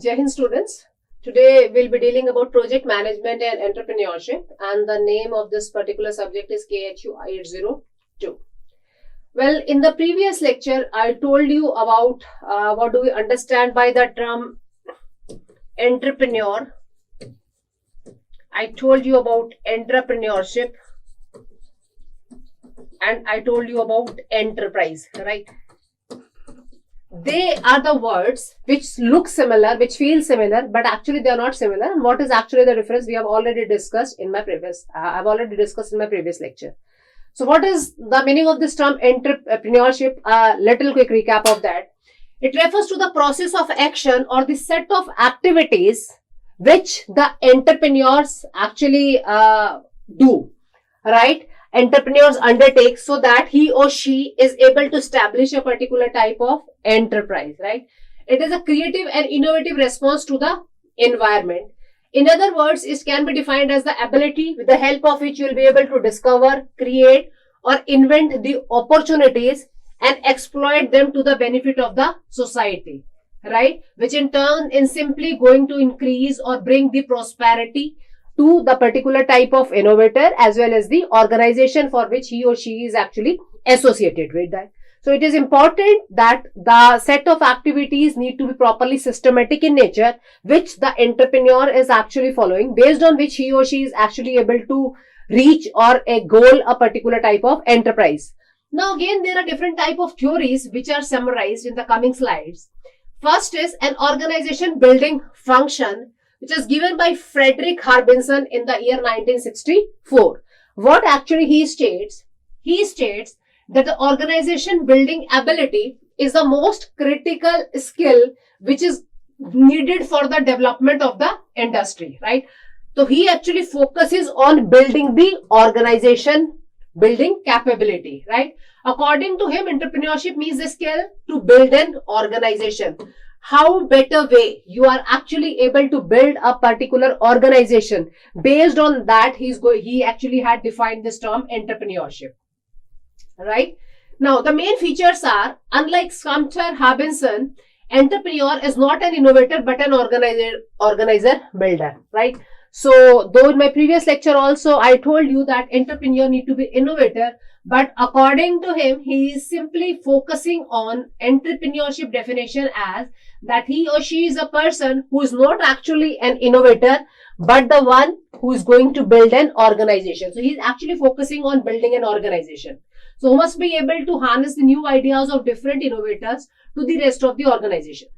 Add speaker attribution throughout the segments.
Speaker 1: Jai Hind students. Today we'll be dealing about project management and entrepreneurship, and the name of this particular subject is KHU 802. Well, in the previous lecture, I told you about what do we understand by the term entrepreneur. I told you about entrepreneurship and I told you about enterprise, right? They are the words which look similar, which feel similar, but actually they are not similar. And what is actually the difference? We have already discussed in my previous, lecture. So what is the meaning of this term entrepreneurship? Little quick recap of that. It refers to the process of action or the set of activities which the entrepreneurs actually do, right? Entrepreneurs undertake so that he or she is able to establish a particular type of enterprise, right? It is a creative and innovative response to the environment. In other words, it can be defined as the ability with the help of which you will be able to discover, create or invent the opportunities and exploit them to the benefit of the society, right? Which in turn is simply going to increase or bring the prosperity to the particular type of innovator as well as the organization for which he or she is actually associated with that. So it is important that the set of activities need to be properly systematic in nature, which the entrepreneur is actually following, based on which he or she is actually able to reach or a goal, a particular type of enterprise. Now again, there are different type of theories which are summarized in the coming slides. First is an organization building function, which is given by Frederick Harbinson in the year 1964. What actually he states? He states that the organization building ability is the most critical skill which is needed for the development of the industry, right? So he actually focuses on building the organization building capability, right? According to him, entrepreneurship means the skill to build an organization. How better way you are actually able to build a particular organization? Based on that, he actually had defined this term entrepreneurship, right? Now, the main features are, unlike Sumter Harbinson, entrepreneur is not an innovator but an organizer builder, right? So, though in my previous lecture also, I told you that entrepreneur need to be innovator, but according to him, he is simply focusing on entrepreneurship definition as that he or she is a person who is not actually an innovator, but the one who is going to build an organization. So, he is actually focusing on building an organization. So, who must be able to harness the new ideas of different innovators to the rest of the organization.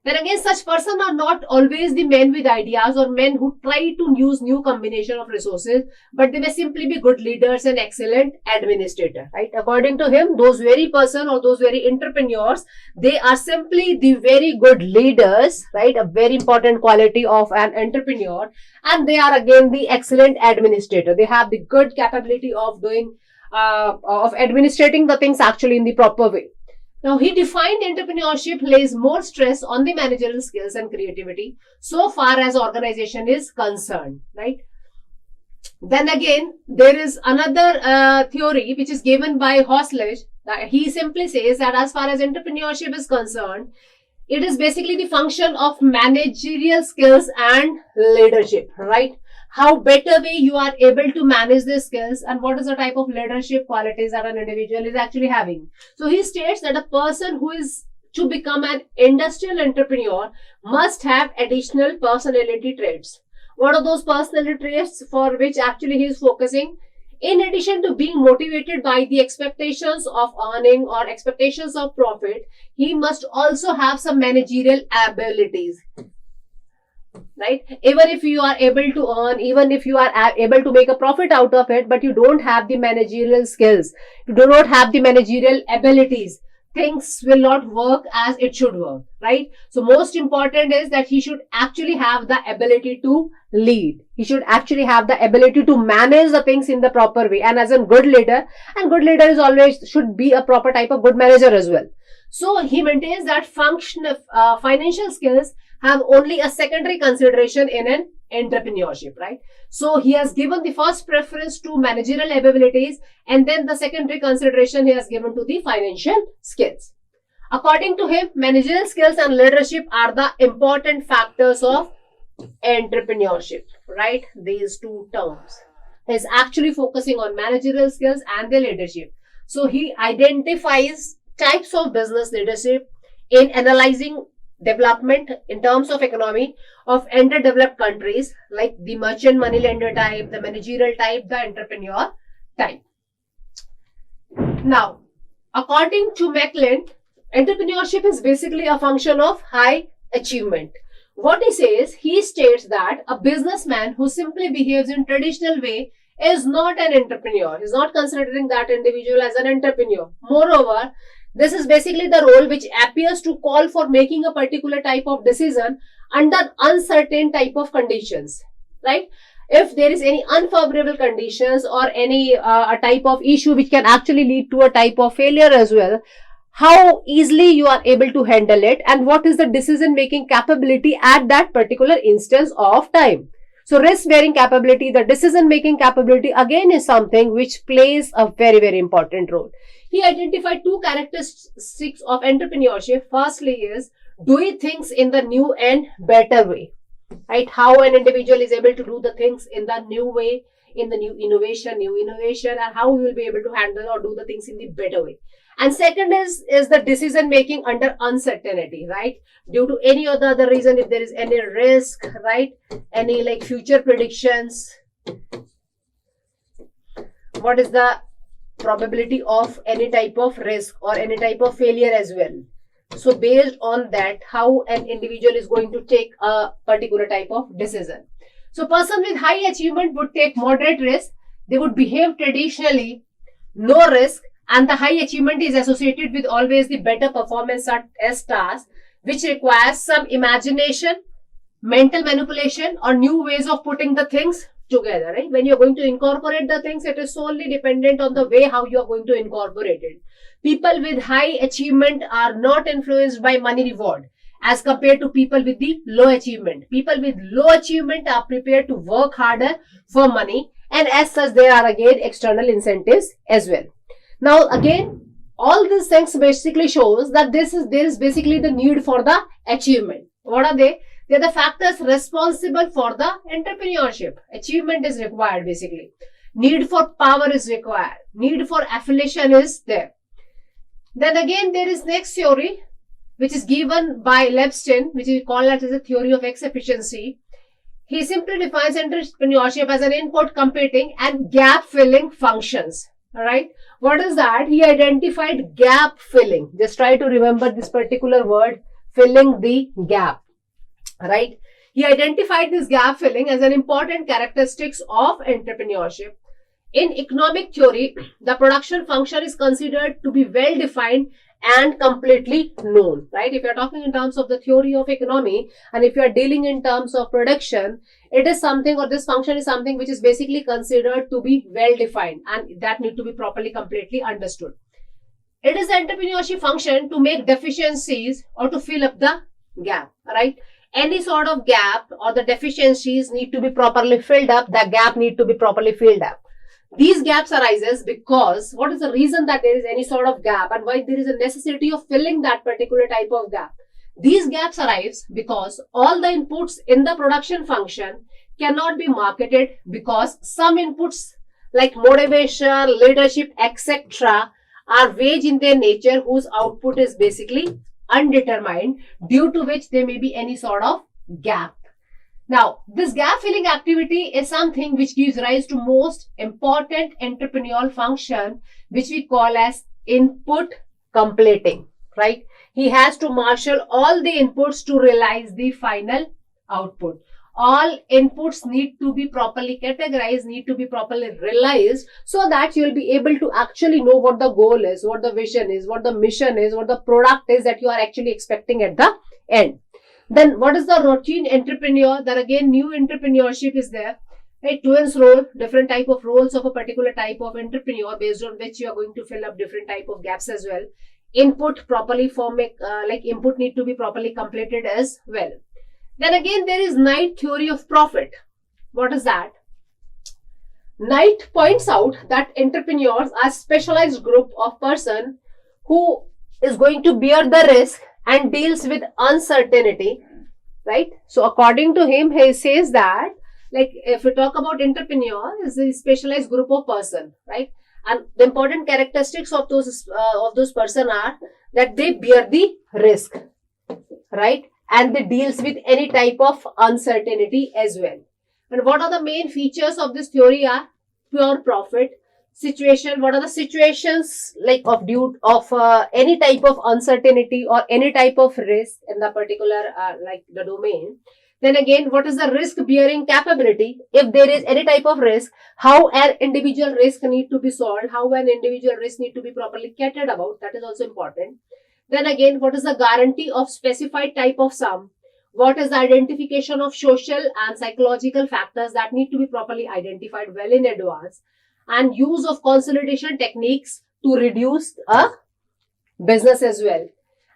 Speaker 1: Then again, such persons are not always the men with ideas or men who try to use new combination of resources, but they may simply be good leaders and excellent administrators, right? According to him, those very person or those very entrepreneurs, they are simply the very good leaders, right? A very important quality of an entrepreneur, and they are again the excellent administrator. They have the good capability of doing, of administrating the things actually in the proper way. Now, he defined entrepreneurship lays more stress on the managerial skills and creativity so far as organization is concerned, right? Then again, there is another theory which is given by Hosledge. He simply says that as far as entrepreneurship is concerned, it is basically the function of managerial skills and leadership, right? How better way you are able to manage the skills and what is the type of leadership qualities that an individual is actually having. So he states that a person who is to become an industrial entrepreneur must have additional personality traits. What are those personality traits for which actually he is focusing? In addition to being motivated by the expectations of earning or expectations of profit, he must also have some managerial abilities. Right? Even if you are able to earn, even if you are able to make a profit out of it, but you don't have the managerial skills, you do not have the managerial abilities, things will not work as it should work, right? So most important is that he should actually have the ability to lead. He should actually have the ability to manage the things in the proper way. And as a good leader, and good leader is always should be a proper type of good manager as well. So he maintains that financial skills have only a secondary consideration in an entrepreneurship, right? So he has given the first preference to managerial abilities, and then the secondary consideration he has given to the financial skills. According to him, managerial skills and leadership are the important factors of entrepreneurship, right? These two terms. He's actually focusing on managerial skills and the leadership. So he identifies types of business leadership in analyzing development in terms of economy of underdeveloped countries, like the merchant money lender type, the managerial type, the entrepreneur type. Now, according to Macklin, entrepreneurship is basically a function of high achievement. What he states that a businessman who simply behaves in traditional way is not an entrepreneur. He's not considering that individual as an entrepreneur. Moreover, this is basically the role which appears to call for making a particular type of decision under uncertain type of conditions, right? If there is any unfavorable conditions or any a type of issue which can actually lead to a type of failure as well, how easily you are able to handle it, and what is the decision making capability at that particular instance of time. So risk bearing capability, the decision making capability again is something which plays a very, very important role. He identified two characteristics of entrepreneurship. Firstly is doing things in the new and better way, right? How an individual is able to do the things in the new way, in the new innovation, and how we will be able to handle or do the things in the better way. And second is the decision making under uncertainty, right? Due to any other reason, if there is any risk, right? Any like future predictions, what is the probability of any type of risk or any type of failure as well. So based on that, how an individual is going to take a particular type of decision. So person with high achievement would take moderate risk. They would behave traditionally, no risk, and the high achievement is associated with always the better performance as tasks, which requires some imagination, mental manipulation, or new ways of putting the things together, right? When you're going to incorporate the things, it is solely dependent on the way how you are going to incorporate it. People with high achievement are not influenced by money reward as compared to people with the low achievement. People with low achievement are prepared to work harder for money, and as such there are again external incentives as well. Now again, all these things basically shows that there is basically the need for the achievement. What are they? They are the factors responsible for the entrepreneurship. Achievement is required basically. Need for power is required. Need for affiliation is there. Then again there is next theory which is given by Lepstein, which is called as a theory of X efficiency. He simply defines entrepreneurship as an input competing and gap filling functions. Alright, what is that? He identified gap filling. Just try to remember this particular word, filling the gap. Right? He identified this gap filling as an important characteristics of entrepreneurship. In economic theory, the production function is considered to be well defined and completely known, right? If you're talking in terms of the theory of economy, and if you're dealing in terms of production, it is something, or this function is something which is basically considered to be well defined, and that need to be properly completely understood. It is the entrepreneurship function to make deficiencies or to fill up the gap, right? Any sort of gap or the deficiencies need to be properly filled up, the gap need to be properly filled up. These gaps arises because what is the reason that there is any sort of gap and why there is a necessity of filling that particular type of gap. These gaps arise because all the inputs in the production function cannot be marketed because some inputs like motivation, leadership, etc. are vague in their nature, whose output is basically undetermined, due to which there may be any sort of gap. Now, this gap filling activity is something which gives rise to most important entrepreneurial function, which we call as input completing, right? He has to marshal all the inputs to realize the final output. All inputs need to be properly categorized, need to be properly realized, so that you will be able to actually know what the goal is, what the vision is, what the mission is, what the product is that you are actually expecting at the end. Then what is the routine entrepreneur? Then again, new entrepreneurship is there. Right? Twins role, different type of roles of a particular type of entrepreneur, based on which you are going to fill up different type of gaps as well. Input properly input need to be properly completed as well. Then again, there is Knight theory of profit. What is that? Knight points out that entrepreneurs are specialized group of person who is going to bear the risk and deals with uncertainty, right? So according to him, he says that, like, if we talk about entrepreneur, is a specialized group of person, right? And the important characteristics of those person are that they bear the risk, right? And they deals with any type of uncertainty as well. And what are the main features of this theory are pure profit, situation. What are the situations like of due of any type of uncertainty or any type of risk in the particular like the domain. Then again, what is the risk bearing capability? If there is any type of risk, how an individual risk need to be solved, how an individual risk need to be properly catered about, that is also important. Then again, what is the guarantee of specified type of sum? What is the identification of social and psychological factors that need to be properly identified well in advance? And use of consolidation techniques to reduce a business as well.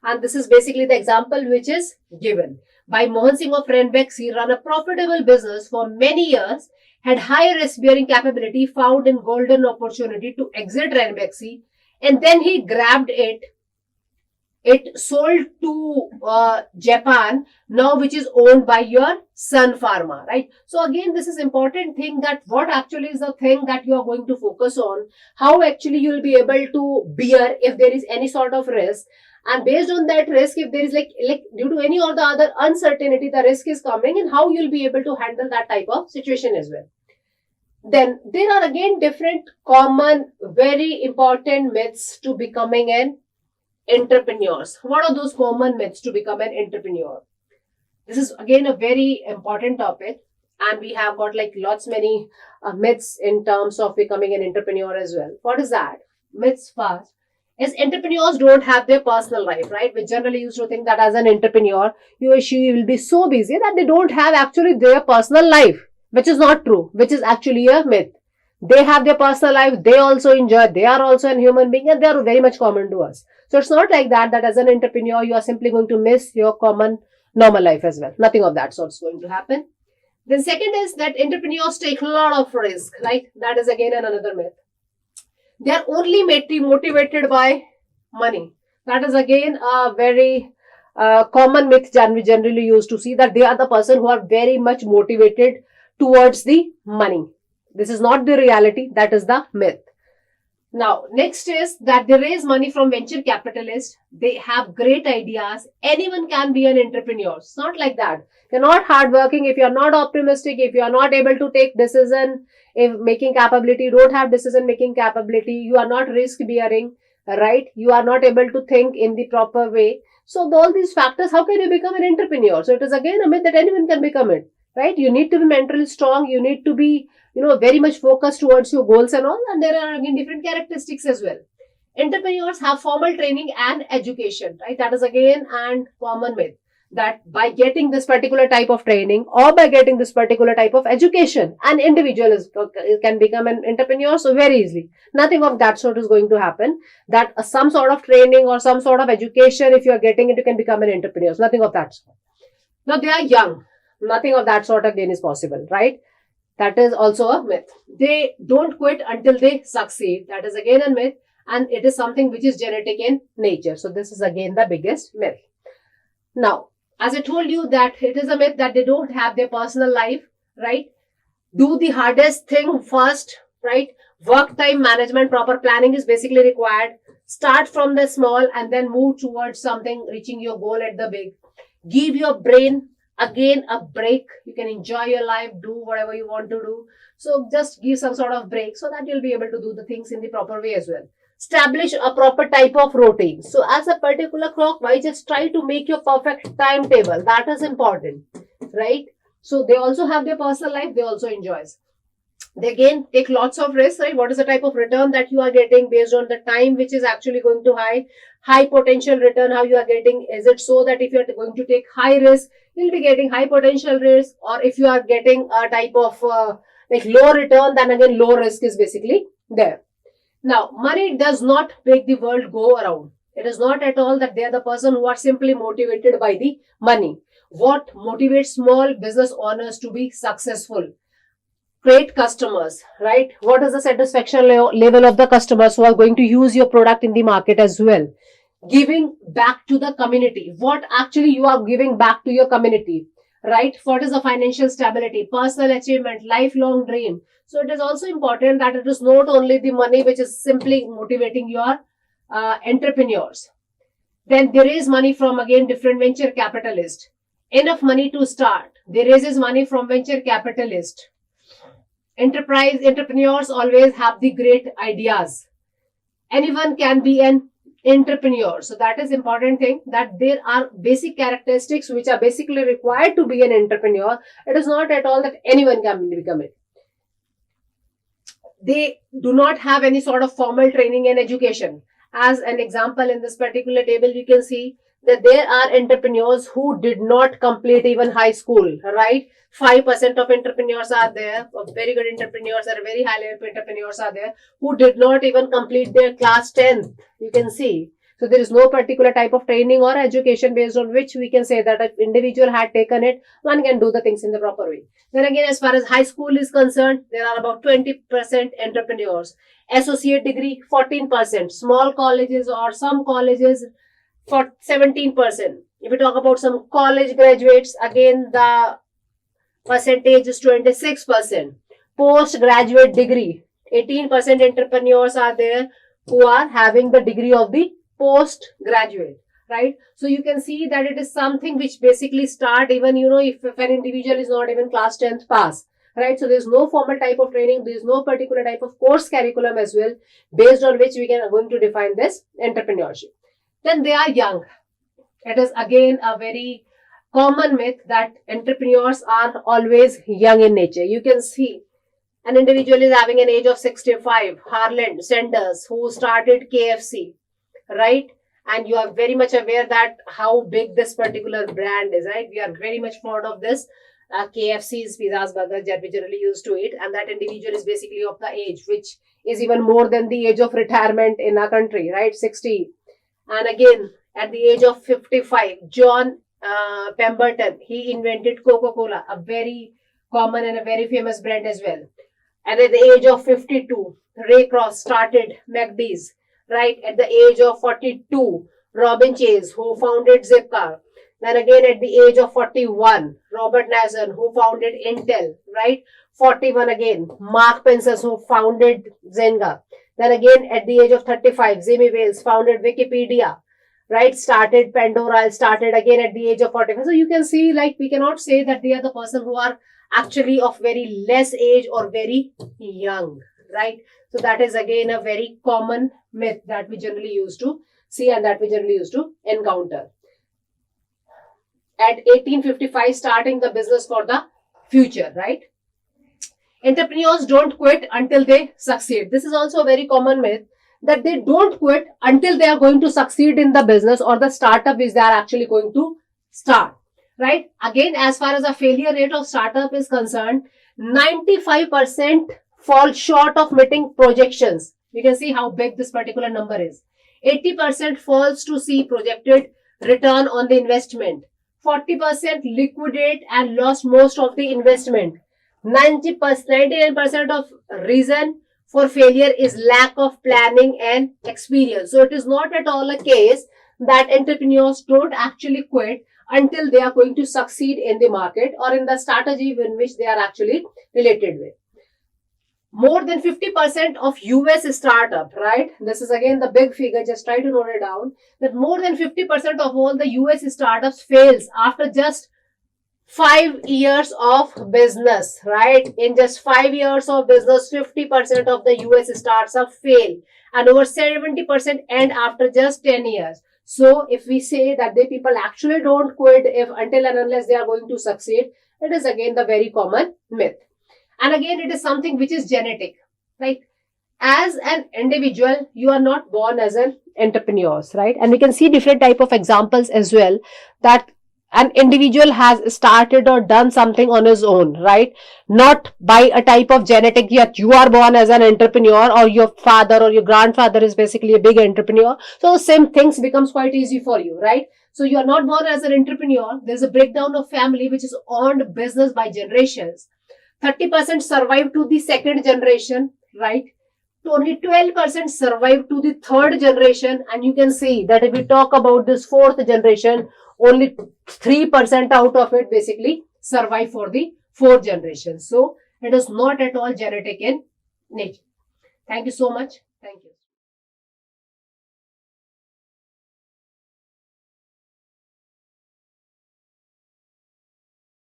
Speaker 1: And this is basically the example which is given. By Mohan Singh of Ranbaxy run a profitable business for many years, had high risk bearing capability, found in golden opportunity to exit Ranbaxy, and then he grabbed it sold to Japan now, which is owned by your Sun Pharma, right? So again, this is important thing, that what actually is the thing that you are going to focus on, how actually you will be able to bear if there is any sort of risk, and based on that risk, if there is like due to any or the other uncertainty, the risk is coming, and how you'll be able to handle that type of situation as well. Then there are again different common, very important myths to becoming an entrepreneurs. What are those common myths to become an entrepreneur? This is again a very important topic, and we have got like lots many myths in terms of becoming an entrepreneur as well. What is that? Myths first is entrepreneurs don't have their personal life, right? We generally used to think that as an entrepreneur, you or she will be so busy that they don't have actually their personal life, which is not true, which is actually a myth. They have their personal life, they also enjoy, they are also a human being, and they are very much common to us. So it's not like that as an entrepreneur, you are simply going to miss your common normal life as well. Nothing of that sort is going to happen. Then second is that entrepreneurs take a lot of risk, right? That is again another myth. They are only motivated by money. That is again a very common myth we generally used to see, that they are the person who are very much motivated towards the money. This is not the reality, that is the myth. Now, next is that they raise money from venture capitalists. They have great ideas. Anyone can be an entrepreneur. It's not like that. You're not hardworking, if you're not optimistic, if you're not able to take decision if making capability, you don't have decision making capability, you are not risk bearing, right? You are not able to think in the proper way. So all these factors, how can you become an entrepreneur? So it is again a myth that anyone can become it, right? You need to be mentally strong. You need to be, very much focused towards your goals and all. And there are again different characteristics as well. Entrepreneurs have formal training and education, right? That is again and common myth, that by getting this particular type of training or by getting this particular type of education, an individual can become an entrepreneur so very easily. Nothing of that sort is going to happen. That some sort of training or some sort of education, if you are getting it, you can become an entrepreneur. So nothing of that sort. Now they are young. Nothing of that sort again is possible, right? That is also a myth. They don't quit until they succeed. That is again a myth, and it is something which is genetic in nature. So this is again the biggest myth. Now, as I told you that it is a myth that they don't have their personal life, right? Do the hardest thing first, right? Work time management, proper planning is basically required. Start from the small and then move towards something, reaching your goal at the big. Give your brain again a break. You can enjoy your life, do whatever you want to do. So just give some sort of break so that you'll be able to do the things in the proper way as well. Establish a proper type of routine. So as a particular clockwise, just try to make your perfect timetable. That is important, right? So they also have their personal life, they also enjoy. They again take lots of risks, right? What is the type of return that you are getting based on the time which is actually going to high potential return, how you are getting? Is it so that if you are going to take high risk, you'll be getting high potential risk, or if you are getting a type of like low return, then again low risk is basically there. Now, money does not make the world go around. It is not at all that they are the person who are simply motivated by the money. What motivates small business owners to be successful? Great customers, right? What is the satisfaction level of the customers who are going to use your product in the market as well? giving back to the community. What actually you are giving back to your community, right? What is the financial stability, personal achievement, lifelong dream? So it is also important that it is not only the money which is simply motivating your entrepreneurs. Then there is money from again different venture capitalists. Enough money to start. They raises money from venture capitalists. Entrepreneurs always have the great ideas. Anyone can be an entrepreneur. So that is important thing, that there are basic characteristics which are basically required to be an entrepreneur. It is not at all that anyone can become it. They do not have any sort of formal training and education. As an example, in this particular table, you can see that there are entrepreneurs who did not complete even high school, right? 5% of entrepreneurs are there, very good entrepreneurs are very high level entrepreneurs are there who did not even complete their class 10th. You can see. So there is no particular type of training or education based on which we can say that if individual had taken it, one can do the things in the proper way. Then again, as far as high school is concerned, there are about 20% entrepreneurs. Associate degree, 14%. Small colleges or some colleges, for 17%. If we talk about some college graduates, again the percentage is 26%. Postgraduate degree, 18% entrepreneurs are there who are having the degree of the postgraduate, right? So you can see that it is something which basically start even, if an individual is not even class 10th pass, right? So there's no formal type of training, there's no particular type of course curriculum as well, based on which we are going to define this entrepreneurship. Then they are young. It is again a very common myth that entrepreneurs are always young in nature. You can see an individual is having an age of 65, Harland Sanders, who started KFC, right? And you are very much aware that how big this particular brand is, right? We are very much fond of this. KFC's pizzas, burgers that we generally used to eat, and that individual is basically of the age which is even more than the age of retirement in our country, right? 60. And again, at the age of 55, John Pemberton, he invented Coca-Cola, a very common and a very famous brand as well. And at the age of 52, Ray Kroc started McD's, right? At the age of 42, Robin Chase, who founded Zipcar. Then again, at the age of 41, Robert Nason, who founded Intel, right? 41 again, Mark Pensas, who founded Zynga. Then again, at the age of 35, Jimmy Wales founded Wikipedia, right? Started Pandora, started again at the age of 45. So you can see, like, we cannot say that they are the person who are actually of very less age or very young, right? So that is again a very common myth that we generally used to see and that we generally used to encounter. At 1855, starting the business for the future, right? Entrepreneurs don't quit until they succeed. This is also a very common myth that they don't quit until they are going to succeed in the business or the startup which they are actually going to start, right? Again, as far as the failure rate of startup is concerned, 95% fall short of meeting projections. You can see how big this particular number is. 80% falls to see projected return on the investment. 40% liquidate and lost most of the investment. 99% of reason for failure is lack of planning and experience. So it is not at all a case that entrepreneurs don't actually quit until they are going to succeed in the market or in the strategy in which they are actually related with. More than 50% of US startup, right? This is again the big figure, just try to note it down, that more than 50% of all the US startups fails after just 5 years of business, right? In just 5 years of business, 50% of the US startups fail and over 70% end after just 10 years. So if we say that the people actually don't quit until and unless they are going to succeed, it is again the very common myth. And again, it is something which is genetic, right? As an individual, you are not born as an entrepreneur, right? And we can see different type of examples as well, that an individual has started or done something on his own, right? Not by a type of genetic, yet you are born as an entrepreneur or your father or your grandfather is basically a big entrepreneur. So same things becomes quite easy for you, right? So you are not born as an entrepreneur. There's a breakdown of family which is owned business by generations. 30% survive to the second generation, right? only 12% survive to the third generation, and you can see that if we talk about this fourth generation, only 3% out of it basically survive for the fourth generation. So it is not at all genetic in nature. Thank you so much. Thank you.